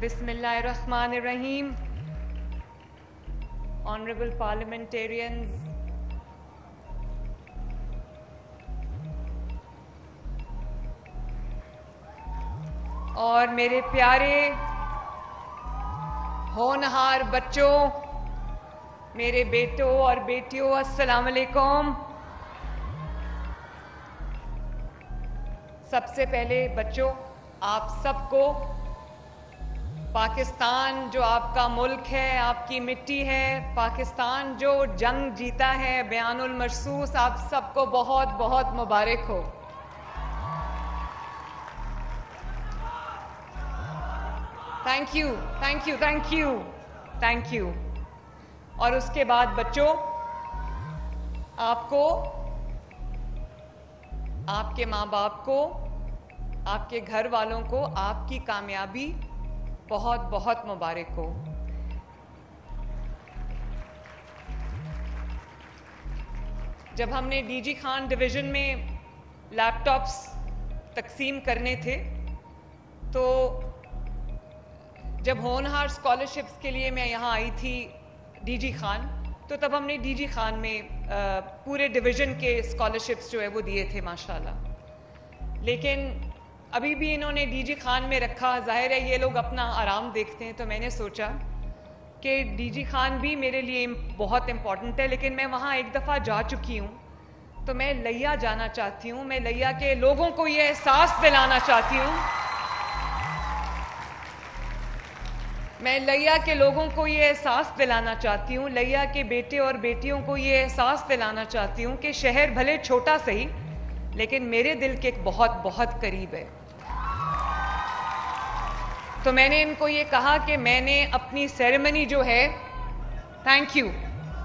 Bismillahirrahmanirrahim. Honorable parliamentarians, اور میرے پیارے ہونہار بچوں، میرے بیٹوں اور بیٹیوں، السلام علیکم۔ سب سے پہلے بچوں، آپ سب کو پاکستان جو آپ کا ملک ہے، آپ کی مٹی ہے، پاکستان جو جنگ جیتا ہے، بیان المرصوص، آپ سب کو بہت بہت مبارک ہو۔ Thank you, thank you, thank you, thank you. اور اس کے بعد بچوں، آپ کو، آپ کے ماں باپ کو، آپ کے گھر والوں کو آپ کی کامیابی بہت بہت مبارک ہو۔ جب ہم نے ڈی جی خان ڈویژن میں لیپ ٹاپس تقسیم کرنے تھے، تو جب ہونہار اسکالرشپس کے لیے میں یہاں آئی تھی ڈی جی خان، تو تب ہم نے ڈی جی خان میں پورے ڈویژن کے اسکالرشپس جو ہے وہ دیے تھے ماشاءاللہ۔ لیکن ابھی بھی انہوں نے ڈی جی خان میں رکھا، ظاہر ہے یہ لوگ اپنا آرام دیکھتے ہیں، تو میں نے سوچا کہ ڈی جی خان بھی میرے لیے بہت امپورٹنٹ ہے، لیکن میں وہاں ایک دفعہ جا چکی ہوں، تو میں لیا جانا چاہتی ہوں۔ میں لیا کے لوگوں کو یہ احساس دلانا چاہتی ہوں، میں لیا کے لوگوں کو یہ احساس دلانا چاہتی ہوں، لیا کے بیٹے اور بیٹیوں کو یہ احساس دلانا چاہتی ہوں کہ شہر بھلے چھوٹا صحیح، لیکن میرے دل کے بہت بہت قریب ہے۔ تو میں نے ان کو یہ کہا کہ میں نے اپنی سیریمنی جو ہے، تھینک یو،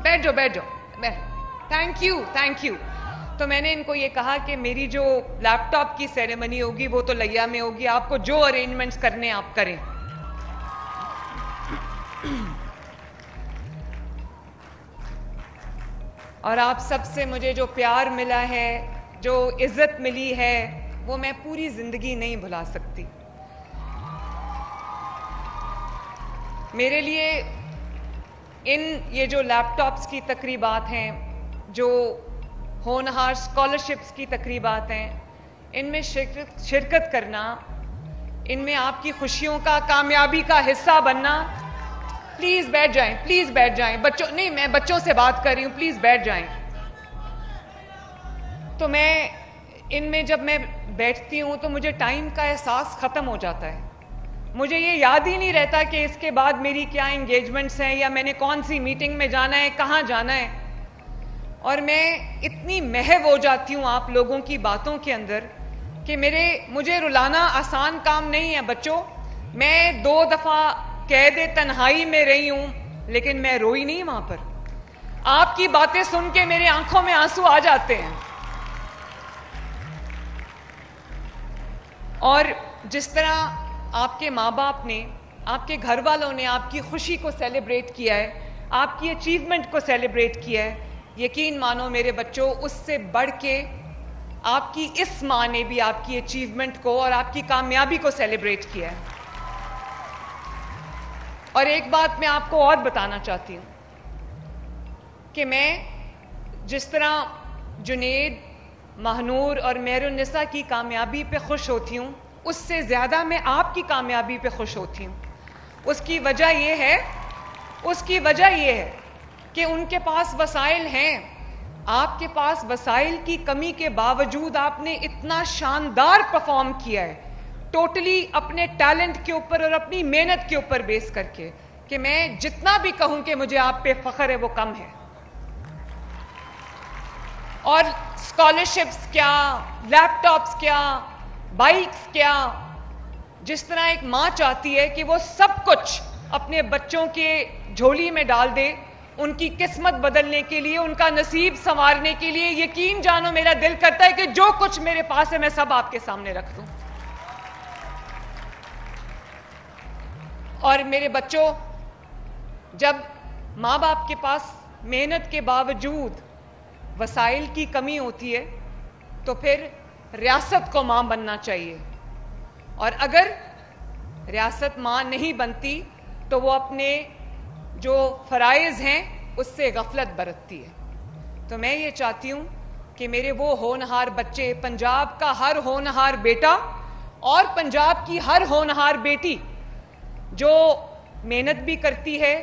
بیٹھ جاؤ بیٹھ جاؤ، تھینک یو، تھینک یو۔ تو میں نے ان کو یہ کہا کہ میری جو لیپ ٹاپ کی سیریمنی ہوگی وہ تو لیا میں ہوگی، آپ کو جو ارینجمنٹس کرنے آپ کریں۔ اور آپ سب سے مجھے جو پیار ملا ہے، جو عزت ملی ہے، وہ میں پوری زندگی نہیں بھلا سکتی۔ میرے لیے یہ جو لیپ ٹاپس کی تقریبات ہیں، جو ہونہار اسکالرشپس کی تقریبات ہیں، ان میں شرکت کرنا، ان میں آپ کی خوشیوں کا، کامیابی کا حصہ بننا، پلیز بیٹھ جائیں، پلیز بیٹھ جائیں، بچوں نہیں، میں بچوں سے بات کر رہی ہوں، پلیز بیٹھ جائیں۔ تو میں ان میں جب میں بیٹھتی ہوں تو مجھے ٹائم کا احساس ختم ہو جاتا ہے، مجھے یہ یاد ہی نہیں رہتا کہ اس کے بعد میری کیا انگیجمنٹس ہیں، یا میں نے کون سی میٹنگ میں جانا ہے، کہاں جانا ہے۔ اور میں اتنی محو ہو جاتی ہوں آپ لوگوں کی باتوں کے اندر کہ مجھے رلانا آسان کام نہیں ہے بچوں۔ میں 2 دفعہ قید تنہائی میں رہی ہوں، لیکن میں روئی نہیں وہاں پر۔ آپ کی باتیں سن کے میرے آنکھوں میں آنسو آ جاتے ہیں۔ اور جس طرح آپ کے ماں باپ نے، آپ کے گھر والوں نے آپ کی خوشی کو سیلیبریٹ کیا ہے، آپ کی اچیومنٹ کو سیلیبریٹ کیا ہے، یقین مانو میرے بچوں، اس سے بڑھ کے آپ کی اس ماں نے بھی آپ کی اچیومنٹ کو اور آپ کی کامیابی کو سیلیبریٹ کیا ہے۔ اور ایک بات میں آپ کو اور بتانا چاہتی ہوں کہ میں جس طرح جنید، مہنور اور مہر النساء کی کامیابی پہ خوش ہوتی ہوں، اس سے زیادہ میں آپ کی کامیابی پہ خوش ہوتی ہوں۔ اس کی وجہ یہ ہے کہ ان کے پاس وسائل ہیں، آپ کے پاس وسائل کی کمی کے باوجود آپ نے اتنا شاندار پرفارم کیا ہے، ٹوٹلی اپنے ٹیلنٹ کے اوپر اور اپنی محنت کے اوپر بیس کر کے، کہ میں جتنا بھی کہوں کہ مجھے آپ پہ فخر ہے وہ کم ہے۔ اور اسکالرشپس کیا، لیپ ٹاپس کیا، بائکس کیا، جس طرح ایک ماں چاہتی ہے کہ وہ سب کچھ اپنے بچوں کے جھولی میں ڈال دے، ان کی قسمت بدلنے کے لیے، ان کا نصیب سنوارنے کے لیے، یقین جانو میرا دل کرتا ہے کہ جو کچھ میرے پاس ہے میں سب آپ کے سامنے رکھ دوں۔ اور میرے بچوں، جب ماں باپ کے پاس محنت کے باوجود وسائل کی کمی ہوتی ہے تو پھر ریاست کو ماں بننا چاہیے، اور اگر ریاست ماں نہیں بنتی تو وہ اپنے جو فرائض ہیں اس سے غفلت برتتی ہے. تو میں یہ چاہتی ہوں کہ میرے وہ ہونہار بچے، پنجاب کا ہر ہونہار بیٹا اور پنجاب کی ہر ہونہار بیٹی جو محنت بھی کرتی ہے،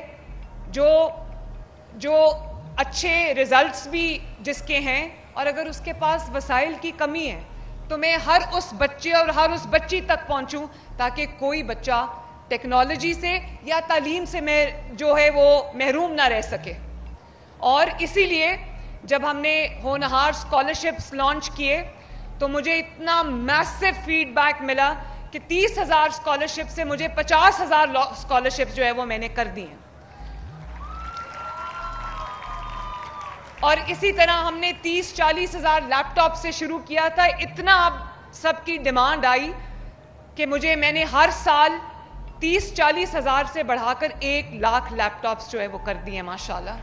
جو اچھے رزلٹس بھی جس کے ہیں، اور اگر اس کے پاس وسائل کی کمی ہے تو میں ہر اس بچے اور ہر اس بچی تک پہنچوں تاکہ کوئی بچہ ٹیکنالوجی سے یا تعلیم سے جو ہے وہ محروم نہ رہ سکے. اور اسی لیے جب ہم نے ہونہار اسکالرشپس لانچ کیے تو مجھے اتنا میسو فیڈ بیک ملا کہ 30,000 اسکالرشپ سے مجھے 50,000 اسکالرشپ جو ہے وہ میں نے کر دی ہیں. اور اسی طرح ہم نے 30-40 ہزار لیپ ٹاپ سے شروع کیا تھا. اتنا اب سب کی ڈیمانڈ آئی کہ میں نے ہر سال 30-40 ہزار سے بڑھا کر 1 لاکھ لیپ ٹاپس جو ہے وہ کر دی ہیں ماشاءاللہ.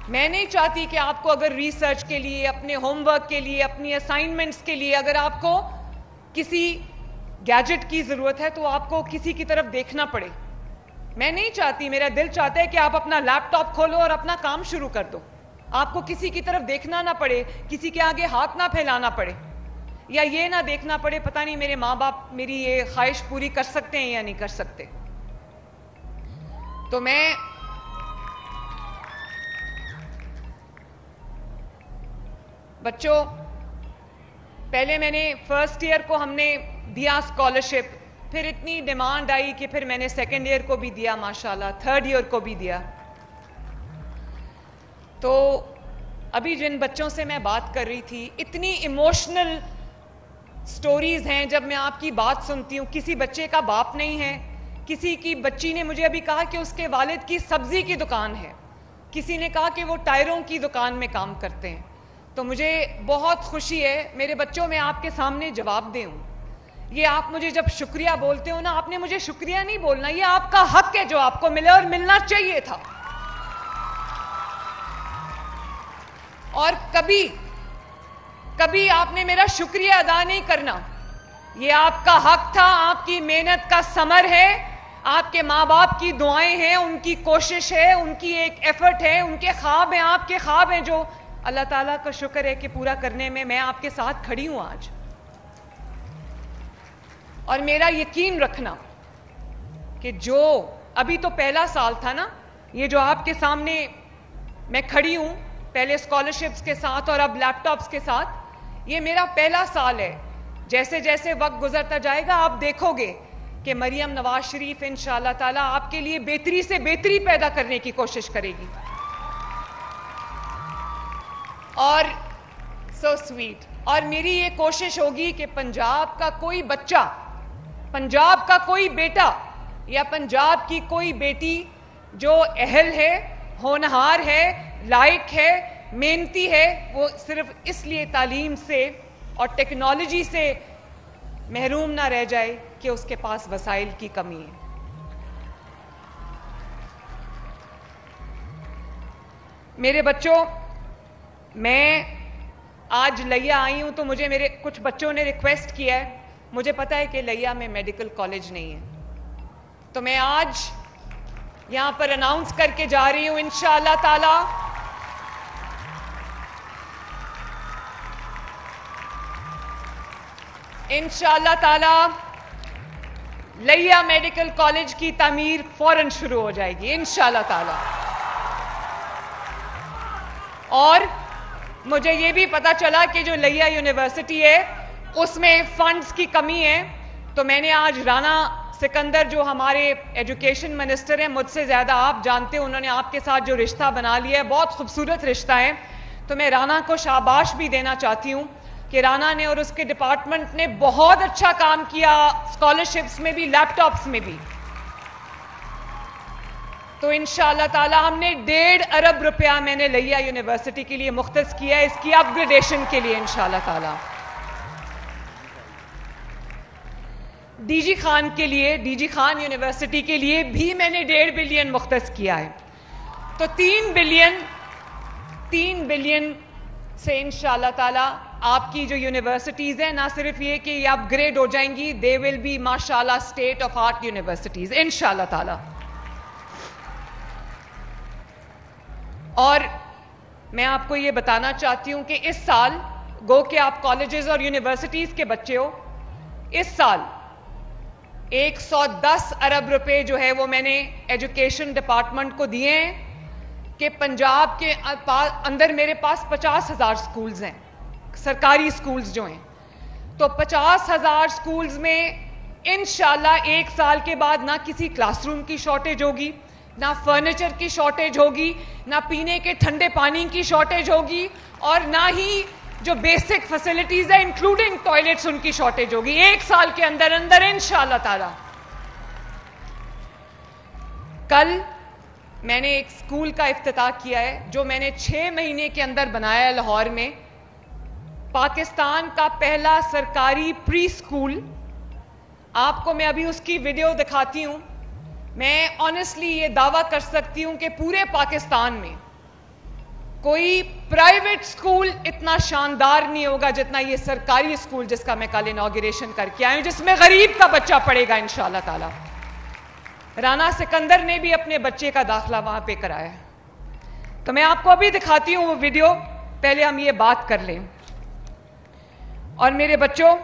میں نہیں چاہتی کہ آپ کو اگر ریسرچ کے لیے، اپنے ہوم ورک کے لیے، اپنی اسائنمنٹس کے لیے اگر آپ کو کسی گیجٹ کی ضرورت ہے تو آپ کو کسی کی طرف دیکھنا پڑے. میں نہیں چاہتی، میرا دل چاہتا ہے کہ آپ اپنا لیپ ٹاپ کھولو اور اپنا کام شروع کر دو. آپ کو کسی کی طرف دیکھنا نہ پڑے، کسی کے آگے ہاتھ نہ پھیلانا پڑے، یا یہ نہ دیکھنا پڑے پتہ نہیں میرے ماں باپ میری یہ خواہش پوری کر سکتے ہیں یا نہیں کر سکتے. تو میں بچوں، پہلے میں نے فرسٹ ایئر کو ہم نے دیا اسکالرشپ، پھر اتنی ڈیمانڈ آئی کہ پھر میں نے سیکنڈ ایئر کو بھی دیا ماشاءاللہ، تھرڈ ایئر کو بھی دیا. تو ابھی جن بچوں سے میں بات کر رہی تھی، اتنی ایموشنل سٹوریز ہیں جب میں آپ کی بات سنتی ہوں. کسی بچے کا باپ نہیں ہے، کسی کی بچی نے مجھے ابھی کہا کہ اس کے والد کی سبزی کی دکان ہے، کسی نے کہا کہ وہ ٹائروں کی دکان میں کام کرتے ہیں. تو مجھے بہت خوشی ہے. میرے بچوں، میں آپ کے سامنے جواب دے ہوں. یہ آپ مجھے جب شکریہ بولتے ہو نا، آپ نے مجھے شکریہ نہیں بولنا، یہ آپ کا حق ہے جو آپ کو ملا اور ملنا چاہیے تھا. اور کبھی آپ نے میرا شکریہ ادا نہیں کرنا. یہ آپ کا حق تھا، آپ کی محنت کا ثمر ہے، آپ کے ماں باپ کی دعائیں ہیں، ان کی کوشش ہے، ان کی ایک ایفرٹ ہے، ان کے خواب ہیں، آپ کے خواب ہیں جو اللہ تعالیٰ کا شکر ہے کہ پورا کرنے میں آپ کے ساتھ کھڑی ہوں آج. اور میرا یقین رکھنا کہ جو ابھی تو پہلا سال تھا نا، یہ جو آپ کے سامنے میں کھڑی ہوں، پہلے اسکالرشپس کے ساتھ اور اب لیپ ٹاپس کے ساتھ، یہ میرا پہلا سال ہے. جیسے جیسے وقت گزرتا جائے گا آپ دیکھو گے کہ مریم نواز شریف انشاءاللہ تعالیٰ آپ کے لیے بہتری سے بہتری پیدا کرنے کی کوشش کرے گی. اور سو سویٹ. اور میری یہ کوشش ہوگی کہ پنجاب کا کوئی بچہ، پنجاب کا کوئی بیٹا یا پنجاب کی کوئی بیٹی جو اہل ہے، ہونہار ہے، لائق ہے، محنتی ہے، وہ صرف اس لیے تعلیم سے اور ٹیکنالوجی سے محروم نہ رہ جائے کہ اس کے پاس وسائل کی کمی ہے. میرے بچوں، میں آج لیا آئی ہوں تو مجھے میرے کچھ بچوں نے ریکویسٹ کیا ہے. مجھے پتا ہے کہ لیا میں میڈیکل کالج نہیں ہے، تو میں آج یہاں پر اناؤنس کر کے جا رہی ہوں انشاءاللہ تعالی لیا میڈیکل کالج کی تعمیر فوراً شروع ہو جائے گی انشاءاللہ تعالی. اور مجھے یہ بھی پتا چلا کہ جو لیا یونیورسٹی ہے اس میں فنڈز کی کمی ہے. تو میں نے آج رانا سکندر جو ہمارے ایجوکیشن منسٹر ہیں، مجھ سے زیادہ آپ جانتے ہیں، انہوں نے آپ کے ساتھ جو رشتہ بنا لیا ہے، بہت خوبصورت رشتہ ہے. تو میں رانا کو شاباش بھی دینا چاہتی ہوں کہ رانا نے اور اس کے ڈپارٹمنٹ نے بہت اچھا کام کیا، اسکالرشپس میں بھی، لیپ ٹاپس میں بھی. تو انشاءاللہ تعالی ہم نے 1.5 ارب روپیہ میں نے لیا یونیورسٹی کے لیے مختص کیا ہے، اس کی اپ گریڈیشن کے لیے انشاءاللہ تعالی. ڈی جی خان کے لیے، ڈی جی خان یونیورسٹی کے لیے بھی میں نے 1.5 بلین مختص کیا ہے. تو 3 بلین سے انشاءاللہ تعالی آپ کی جو یونیورسٹیز ہیں نہ صرف یہ کہ یہ اپ گریڈ ہو جائیں گی, دے ول بی ماشاءاللہ اسٹیٹ آف آرٹ یونیورسٹیز انشاءاللہ تعالی. اور میں آپ کو یہ بتانا چاہتی ہوں کہ اس سال گو کہ آپ کالجز اور یونیورسٹیز کے بچے ہو, اس سال 110 ارب روپے جو ہے وہ میں نے ایجوکیشن ڈپارٹمنٹ کو دیے ہیں کہ پنجاب کے اندر میرے پاس 50,000 سکولز ہیں, سرکاری سکولز جو ہیں, تو 50,000 سکولز میں انشاءاللہ ایک سال کے بعد نہ کسی کلاس روم کی شارٹیج ہوگی, نہ فرنیچر کی شارٹیج ہوگی, نہ پینے کے ٹھنڈے پانی کی شارٹیج ہوگی, اور نہ ہی جو بیسک فیسلٹیز ہیں انکلوڈنگ ٹوائلٹس ان کی شارٹیج ہوگی ایک سال کے اندر اندر انشاءاللہ تعالی. کل میں نے ایک اسکول کا افتتاح کیا ہے جو میں نے 6 مہینے کے اندر بنایا ہے لاہور میں, پاکستان کا پہلا سرکاری پری اسکول. آپ کو میں ابھی اس کی ویڈیو دکھاتی ہوں. میں آنیسٹلی یہ دعویٰ کر سکتی ہوں کہ پورے پاکستان میں کوئی پرائیویٹ اسکول اتنا شاندار نہیں ہوگا جتنا یہ سرکاری اسکول جس کا میں کل انوگریشن کر کے آئی ہوں, جس میں غریب کا بچہ پڑھے گا انشاءاللہ تعالی. رانا سکندر نے بھی اپنے بچے کا داخلہ وہاں پہ کرایا ہے. تو میں آپ کو ابھی دکھاتی ہوں وہ ویڈیو, پہلے ہم یہ بات کر لیں. اور میرے بچوں,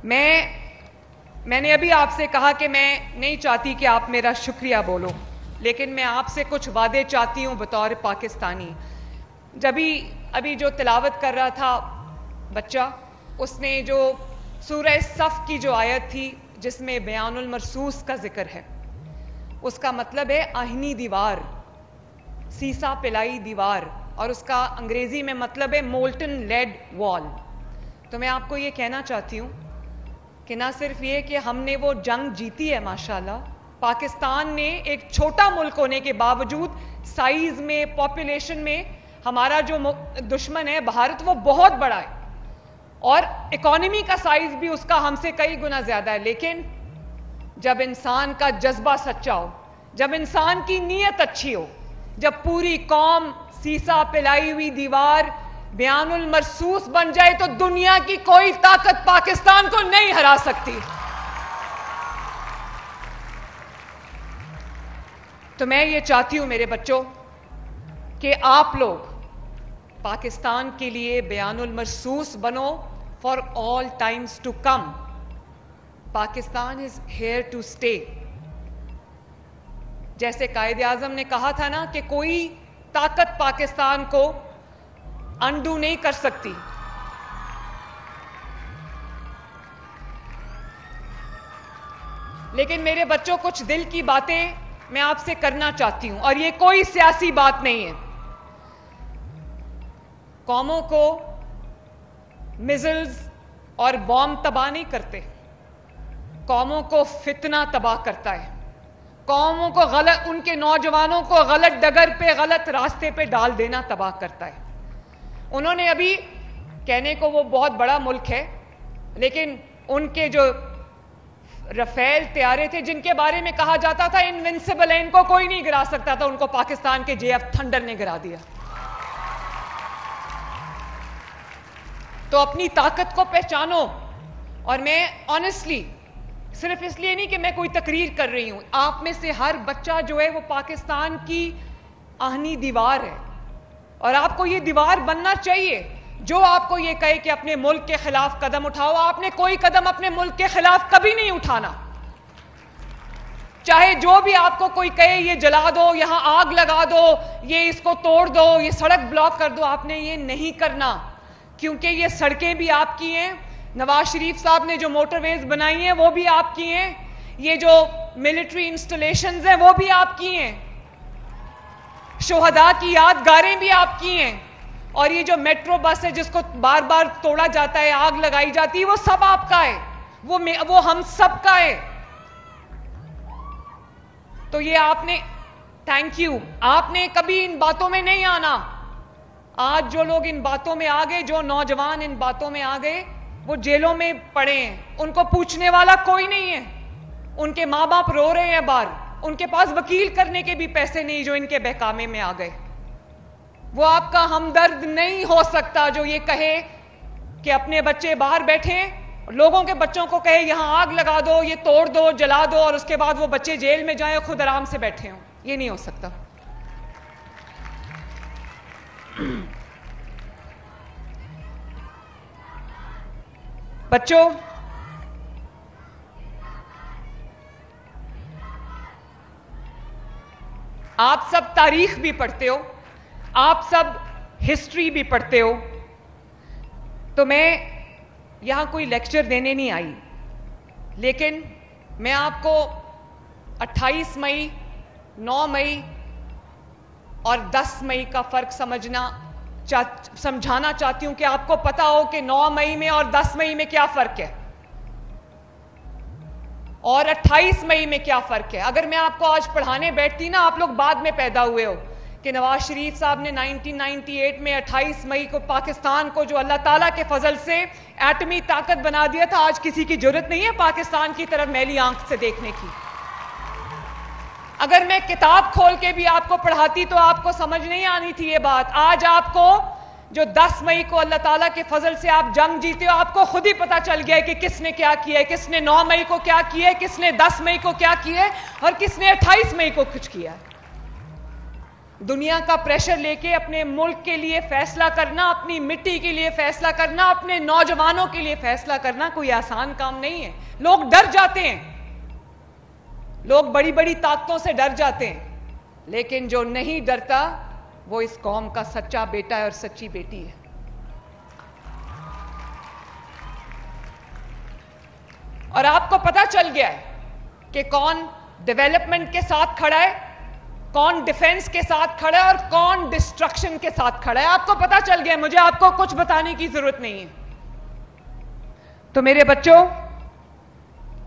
میں نے ابھی آپ سے کہا کہ میں نہیں چاہتی کہ آپ میرا شکریہ بولو, لیکن میں آپ سے کچھ وعدے چاہتی ہوں بطور پاکستانی. ابھی جو تلاوت کر رہا تھا بچہ, اس نے جو سورہ صف کی جو آیت تھی جس میں بیان المرصوص کا ذکر ہے, اس کا مطلب ہے آہنی دیوار, سیسا پلائی دیوار, اور اس کا انگریزی میں مطلب ہے مولٹن لیڈ وال. تو میں آپ کو یہ کہنا چاہتی ہوں کہ نہ صرف یہ کہ ہم نے وہ جنگ جیتی ہے ماشاءاللہ, پاکستان نے ایک چھوٹا ملک ہونے کے باوجود سائز میں, پاپولیشن میں ہمارا جو دشمن ہے بھارت وہ بہت بڑا ہے, اور اکانومی کا سائز بھی اس کا ہم سے کئی گنا زیادہ ہے. لیکن جب انسان کا جذبہ سچا ہو, جب انسان کی نیت اچھی ہو, جب پوری قوم سیسا پلائی ہوئی دیوار بیان المرصوص بن جائے, تو دنیا کی کوئی طاقت پاکستان کو نہیں ہرا سکتی. تو میں یہ چاہتی ہوں میرے بچوں کہ آپ لوگ پاکستان کے لیے بیان المرصوص بنو for all times to come. Pakistan is here to stay. جیسے قائد اعظم نے کہا تھا نا کہ کوئی طاقت پاکستان کو انڈو نہیں کر سکتی. لیکن میرے بچوں, کچھ دل کی باتیں میں آپ سے کرنا چاہتی ہوں, اور یہ کوئی سیاسی بات نہیں ہے. قوموں کو میزلز اور بوم تباہ نہیں کرتے, قوموں کو فتنہ تباہ کرتا ہے. قوموں کو غلط, ان کے نوجوانوں کو غلط ڈگر پہ, غلط راستے پہ ڈال دینا تباہ کرتا ہے. انہوں نے ابھی کہنے کو وہ بہت بڑا ملک ہے, لیکن ان کے جو رفیل طیارے تھے جن کے بارے میں کہا جاتا تھا انوینسیبل ہے, ان کو کوئی نہیں گرا سکتا تھا, ان کو پاکستان کے JF تھنڈر نے گرا دیا. تو اپنی طاقت کو پہچانو. اور میں آنیسٹلی صرف اس لیے نہیں کہ میں کوئی تقریر کر رہی ہوں, آپ میں سے ہر بچہ جو ہے وہ پاکستان کی آہنی دیوار ہے, اور آپ کو یہ دیوار بننا چاہیے. جو آپ کو یہ کہے کہ اپنے ملک کے خلاف قدم اٹھاؤ, آپ نے کوئی قدم اپنے ملک کے خلاف کبھی نہیں اٹھانا. چاہے جو بھی آپ کو کوئی کہے یہ جلا دو, یہاں آگ لگا دو, یہ اس کو توڑ دو, یہ سڑک بلاک کر دو, آپ نے یہ نہیں کرنا, کیونکہ یہ سڑکیں بھی آپ کی ہیں. نواز شریف صاحب نے جو موٹر ویز بنائی ہیں وہ بھی آپ کی ہیں, یہ جو ملٹری انسٹالیشنز ہیں وہ بھی آپ کی ہیں, شہداء کی یادگاریں بھی آپ کی ہیں, اور یہ جو میٹرو بس ہے جس کو بار بار توڑا جاتا ہے, آگ لگائی جاتی ہے, وہ سب آپ کا ہے, وہ ہم سب کا ہے. تو یہ آپ نے, تھینک یو, آپ نے کبھی ان باتوں میں نہیں آنا. آج جو لوگ ان باتوں میں آ گئے, جو نوجوان ان باتوں میں آ گئے, وہ جیلوں میں پڑے ہیں, ان کو پوچھنے والا کوئی نہیں ہے, ان کے ماں باپ رو رہے ہیں باہر, ان کے پاس وکیل کرنے کے بھی پیسے نہیں جو ان کے بہکامے میں آ گئے. وہ آپ کا ہمدرد نہیں ہو سکتا جو یہ کہے کہ اپنے بچے باہر بیٹھے، لوگوں کے بچوں کو کہے یہاں آگ لگا دو، یہ توڑ دو، جلا دو، اور اس کے بعد وہ بچے جیل میں جائیں خود آرام سے بیٹھے ہوں. یہ نہیں ہو سکتا. بچوں، آپ سب تاریخ بھی پڑھتے ہو، آپ سب ہسٹری بھی پڑھتے ہو، تو میں یہاں کوئی لیکچر دینے نہیں آئی، لیکن میں آپ کو 28 مئی، 9 مئی اور 10 مئی کا فرق سمجھانا چاہتی ہوں کہ آپ کو پتا ہو کہ 9 مئی میں اور 10 مئی میں کیا فرق ہے اور 28 مئی میں کیا فرق ہے. اگر میں آپ کو آج پڑھانے بیٹھتی نا، آپ لوگ بعد میں پیدا ہوئے ہو، کہ نواز شریف صاحب نے 1998 میں 28 مئی کو پاکستان کو جو اللہ تعالیٰ کے فضل سے ایٹمی طاقت بنا دیا تھا، آج کسی کی ضرورت نہیں ہے پاکستان کی طرف میلی آنکھ سے دیکھنے کی. اگر میں کتاب کھول کے بھی آپ کو پڑھاتی تو آپ کو سمجھ نہیں آنی تھی یہ بات. آج آپ کو جو 10 مئی کو اللہ تعالیٰ کے فضل سے آپ جنگ جیتے ہو، آپ کو خود ہی پتا چل گیا ہے کہ کس نے کیا کیا ہے، کس نے 9 مئی کو کیا کیا ہے، کس نے 10 مئی کو کیا کیا ہے اور کس نے 28 مئی کو کچھ کیا ہے. دنیا کا پریشر لے کے اپنے ملک کے لیے فیصلہ کرنا، اپنی مٹی کے لیے فیصلہ کرنا، اپنے نوجوانوں کے لیے فیصلہ کرنا کوئی آسان کام نہیں ہے. لوگ ڈر جاتے ہیں، لوگ بڑی بڑی طاقتوں سے ڈر جاتے ہیں، لیکن جو نہیں ڈرتا وہ اس قوم کا سچا بیٹا ہے اور سچی بیٹی ہے. اور آپ کو پتا چل گیا ہے کہ کون ڈیولپمنٹ کے ساتھ کھڑا ہے، کون ڈیفنس کے ساتھ کھڑا ہے اور کون ڈسٹرکشن کے ساتھ کھڑا ہے. آپ کو پتا چل گیا ہے، مجھے آپ کو کچھ بتانے کی ضرورت نہیں ہے. تو میرے بچوں،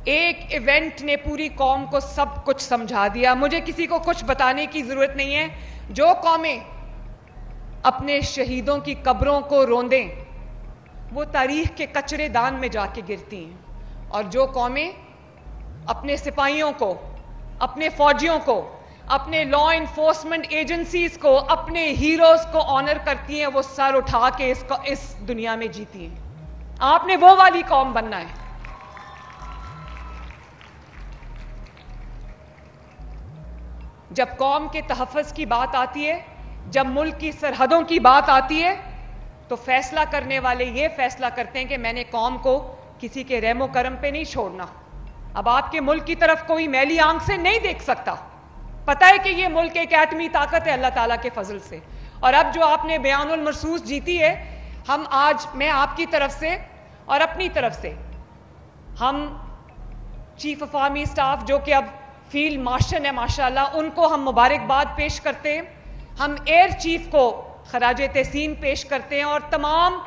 ایک ایونٹ نے پوری قوم کو سب کچھ سمجھا دیا. مجھے کسی کو کچھ بتانے کی ضرورت نہیں ہے. جو قومیں اپنے شہیدوں کی قبروں کو روندیں وہ تاریخ کے کچرے دان میں جا کے گرتی ہیں، اور جو قومیں اپنے سپاہیوں کو، اپنے فوجیوں کو، اپنے لا انفورسمنٹ ایجنسیز کو، اپنے ہیروز کو آنر کرتی ہیں، وہ سر اٹھا کے اس دنیا میں جیتی ہیں. آپ نے وہ والی قوم بننا ہے. جب قوم کے تحفظ کی بات آتی ہے، جب ملک کی سرحدوں کی بات آتی ہے، تو فیصلہ کرنے والے یہ فیصلہ کرتے ہیں کہ میں نے قوم کو کسی کے رحم و کرم پہ نہیں چھوڑنا. اب آپ کے ملک کی طرف کوئی میلی آنکھ سے نہیں دیکھ سکتا. پتہ ہے کہ یہ ملک ایک ایٹمی طاقت ہے اللہ تعالیٰ کے فضل سے. اور اب جو آپ نے بیان المرصوص جیتی ہے، ہم آج، میں آپ کی طرف سے اور اپنی طرف سے، ہم چیف آف آرمی اسٹاف جو کہ اب فیلڈ مارشل ہے ماشاءاللہ، ان کو ہم مبارکباد پیش کرتے ہیں. ہم ایئر چیف کو خراج تحسین پیش کرتے ہیں، اور تمام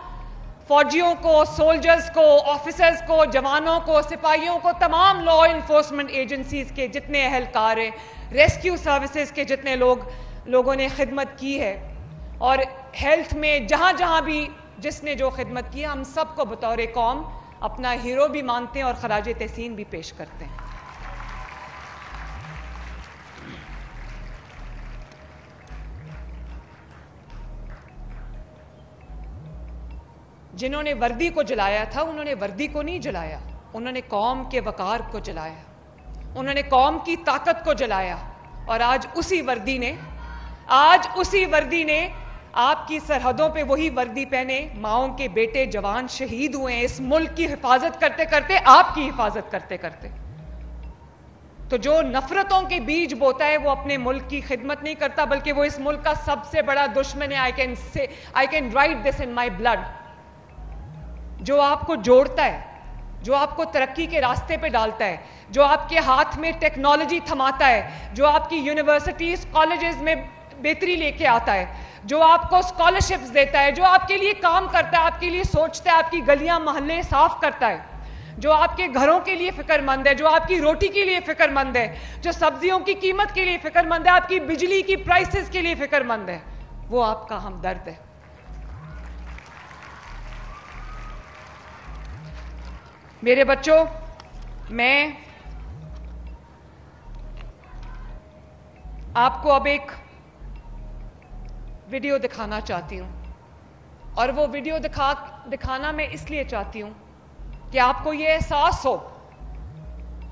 فوجیوں کو، سولجرز کو، آفیسرز کو، جوانوں کو، سپاہیوں کو، تمام لا انفورسمنٹ ایجنسیز کے جتنے اہلکار ہیں، ریسکیو سروسز کے جتنے لوگوں نے خدمت کی ہے، اور ہیلتھ میں جہاں جہاں بھی جس نے جو خدمت کی ہے، ہم سب کو بطور قوم اپنا ہیرو بھی مانتے ہیں اور خراج تحسین بھی پیش کرتے ہیں. جنہوں نے وردی کو جلایا تھا، انہوں نے وردی کو نہیں جلایا، انہوں نے قوم کے وقار کو جلایا، انہوں نے قوم کی طاقت کو جلایا. اور آج اسی وردی نے آپ کی سرحدوں پہ وہی وردی پہنے ماؤں کے بیٹے جوان شہید ہوئے ہیں، اس ملک کی حفاظت کرتے کرتے، آپ کی حفاظت کرتے کرتے. تو جو نفرتوں کے بیج بوتا ہے وہ اپنے ملک کی خدمت نہیں کرتا، بلکہ وہ اس ملک کا سب سے بڑا دشمن ہے. I can write this in my blood. جو آپ کو جوڑتا ہے، جو آپ کو ترقی کے راستے پہ ڈالتا ہے، جو آپ کے ہاتھ میں ٹیکنالوجی تھماتا ہے، جو آپ کی یونیورسٹیز، کالجز میں بہتری لے کے آتا ہے، جو آپ کو اسکالرشپس دیتا ہے، جو آپ کے لیے کام کرتا ہے، آپ کے لیے سوچتا ہے، آپ کی گلیاں محلے صاف کرتا ہے، جو آپ کے گھروں کے لیے فکر مند ہے، جو آپ کی روٹی کے لیے فکر مند ہے، جو سبزیوں کی قیمت کے لیے فکر مند ہے، آپ کی بجلی کی پرائسز کے لیے فکر مند ہے، وہ آپ کا ہمدرد ہے. میرے بچوں، میں آپ کو اب ایک ویڈیو دکھانا چاہتی ہوں, اور وہ ویڈیو دکھانا میں اس لیے چاہتی ہوں کہ آپ کو یہ احساس ہو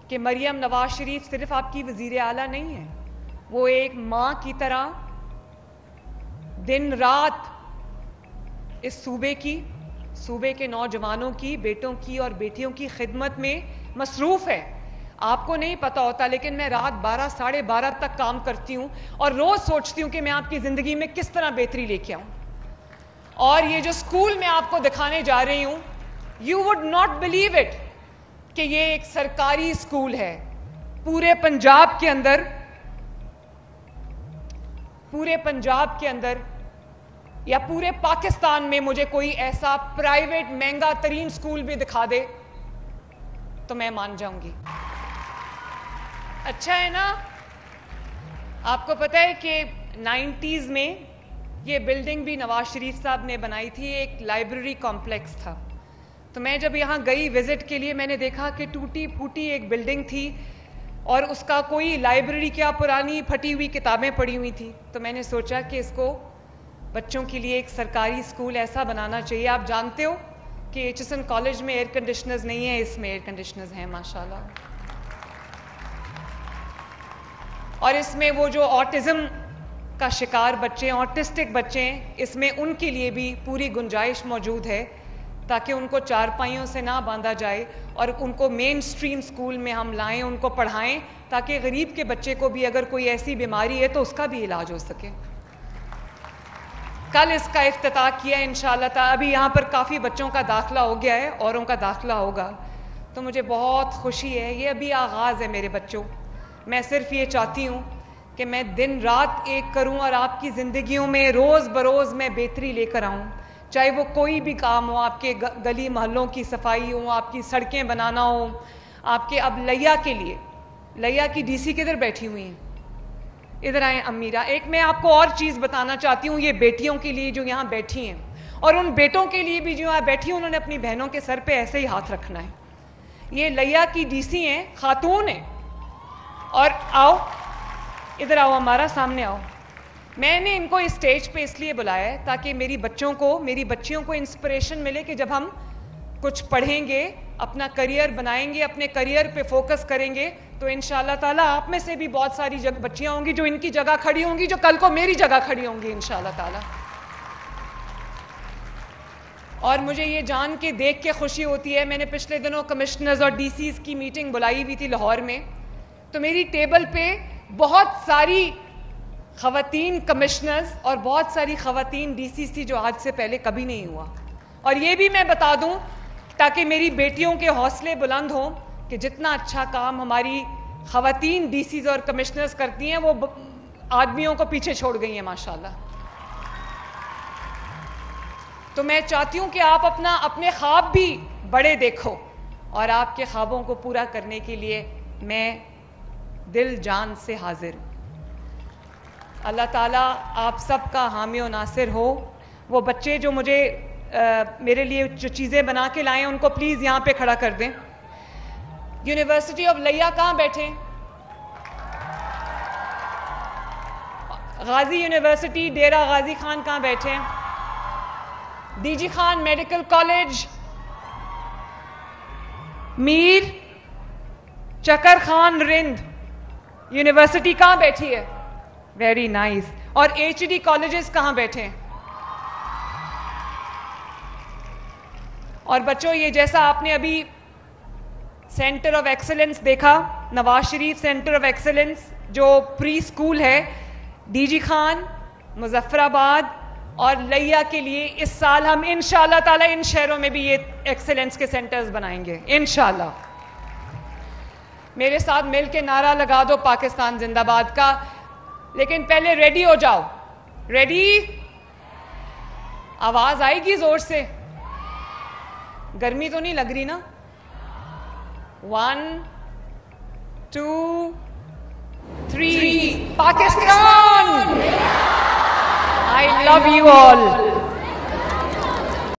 کہ مریم نواز شریف صرف آپ کی وزیر اعلیٰ نہیں ہے, وہ ایک ماں کی طرح دن رات اس صوبے کے نوجوانوں کی, بیٹوں کی اور بیٹیوں کی خدمت میں مصروف ہے. آپ کو نہیں پتا ہوتا, لیکن میں رات 12 ساڑھے 12 تک کام کرتی ہوں اور روز سوچتی ہوں کہ میں آپ کی زندگی میں کس طرح بہتری لے کے آؤں. اور یہ جو اسکول میں آپ کو دکھانے جا رہی ہوں, you would not believe it کہ یہ ایک سرکاری اسکول ہے. پورے پنجاب کے اندر یا پورے پاکستان میں مجھے کوئی ایسا پرائیویٹ مہنگا ترین اسکول بھی دکھا دے تو میں مان جاؤں گی. اچھا ہے نا. آپ کو پتہ ہے کہ 90s میں یہ بلڈنگ بھی نواز شریف صاحب نے بنائی تھی, ایک لائبریری کمپلیکس تھا. تو میں جب یہاں گئی وزٹ کے لیے, میں نے دیکھا کہ ٹوٹی پھوٹی ایک بلڈنگ تھی اور اس کا کوئی لائبریری کیا, پرانی پھٹی ہوئی کتابیں پڑی ہوئی تھی. تو میں نے سوچا کہ اس کو بچوں کے لیے ایک سرکاری اسکول ایسا بنانا چاہیے. آپ جانتے ہو کہ ایچ ایس این کالج میں ایئر کنڈیشنرز نہیں ہیں, اس میں ایئر کنڈیشنرز ہیں ماشاءاللہ. اور اس میں وہ جو آٹزم کا شکار بچے, آٹسٹک بچے ہیں, اس میں ان کے لیے بھی پوری گنجائش موجود ہے تاکہ ان کو چارپائیوں سے نہ باندھا جائے اور ان کو مین سٹریم سکول میں ہم لائیں, ان کو پڑھائیں تاکہ غریب کے بچے کو بھی اگر کوئی ایسی بیماری ہے تو اس کا بھی علاج ہو سکے. کل اس کا افتتاح کیا انشاءاللہ تعالی. ابھی یہاں پر کافی بچوں کا داخلہ ہو گیا ہے, اوروں کا داخلہ ہوگا, تو مجھے بہت خوشی ہے. یہ ابھی آغاز ہے میرے بچوں. میں صرف یہ چاہتی ہوں کہ میں دن رات ایک کروں اور آپ کی زندگیوں میں روز بروز میں بہتری لے کر آؤں. چاہے وہ کوئی بھی کام ہو, آپ کے گلی محلوں کی صفائی ہو, آپ کی سڑکیں بنانا ہو, آپ کے اب لیا کے لیے, لیا کی ڈی سی کدھر بیٹھی ہوئی ہیں, ادھر آئیں امیرا. ایک میں آپ کو اور چیز بتانا چاہتی ہوں, یہ بیٹیوں کے لیے جو یہاں بیٹھی ہیں اور ان بیٹوں کے لیے بھی جو یہاں بیٹھی ہیں, انہوں نے اپنی بہنوں کے سر پہ ایسے ہی ہاتھ رکھنا ہے. یہ لیا کی ڈی سی ہیں, خاتون ہیں. اور آؤ ادھر آؤ, ہمارا سامنے آؤ. میں نے ان کو اس اسٹیج پہ اس لیے بلایا ہے تاکہ میری بچیوں کو انسپریشن ملے کہ جب ہم کچھ پڑھیں گے, اپنا کریئر بنائیں گے, اپنے کریئر پہ فوکس کریں گے, تو انشاءاللہ تعالیٰ آپ میں سے بھی بہت ساری بچیاں ہوں گی جو ان کی جگہ کھڑی ہوں گی, جو کل کو میری جگہ کھڑی ہوں گی انشاءاللہ تعالیٰ. اور مجھے یہ جان کے دیکھ کے خوشی ہوتی ہے, میں نے پچھلے دنوں کمشنرز اور ڈی سیز کی میٹنگ بلائی ہوئی تھی لاہور میں, تو میری ٹیبل پہ بہت ساری خواتین کمشنرز اور بہت ساری خواتین ڈی سیز تھی, جو آج سے پہلے کبھی نہیں ہوا. اور یہ بھی میں بتا دوں تاکہ میری بیٹیوں کے حوصلے بلند ہوں کہ جتنا اچھا کام ہماری خواتین ڈی سیز اور کمشنرز کرتی ہیں, وہ آدمیوں کو پیچھے چھوڑ گئی ہیں ماشاءاللہ. تو میں چاہتی ہوں کہ آپ اپنے خواب بھی بڑے دیکھو, اور آپ کے خوابوں کو پورا کرنے کے لیے میں دل جان سے حاضر ہوں. اللہ تعالیٰ آپ سب کا حامی و ناصر ہو. وہ بچے جو میرے لیے جو چیزیں بنا کے لائیں, ان کو پلیز یہاں پہ کھڑا کر دیں. یونیورسٹی آف لیا کہاں بیٹھے؟ غازی یونیورسٹی ڈیرہ غازی خان کہاں بیٹھے؟ D G Khan medical college, Mir Chakar Khan Rind university کہاں بیٹھی ہے؟ Very nice. اور ایچ ڈی کالجز کہاں بیٹھے ہیں؟ اور بچوں, یہ جیسا آپ نے ابھی سینٹر آف ایکسلنس دیکھا, Nawaz Sharif centre of excellence جو پری اسکول ہے, ڈی جی خان, مظفر آباد اور لیا کے لیے اس سال ہم انشاءاللہ تعالیٰ ان شہروں میں بھی یہ ایکسلنس کے سینٹرز بنائیں گے انشاءاللہ. میرے ساتھ مل کے نعرہ لگا دو پاکستان زندہ باد کا. لیکن پہلے ریڈی ہو جاؤ. ریڈی؟ آواز آئے گی زور سے؟ گرمی تو نہیں لگ رہی نا؟ 1 2 3 Pakistan! I love you all.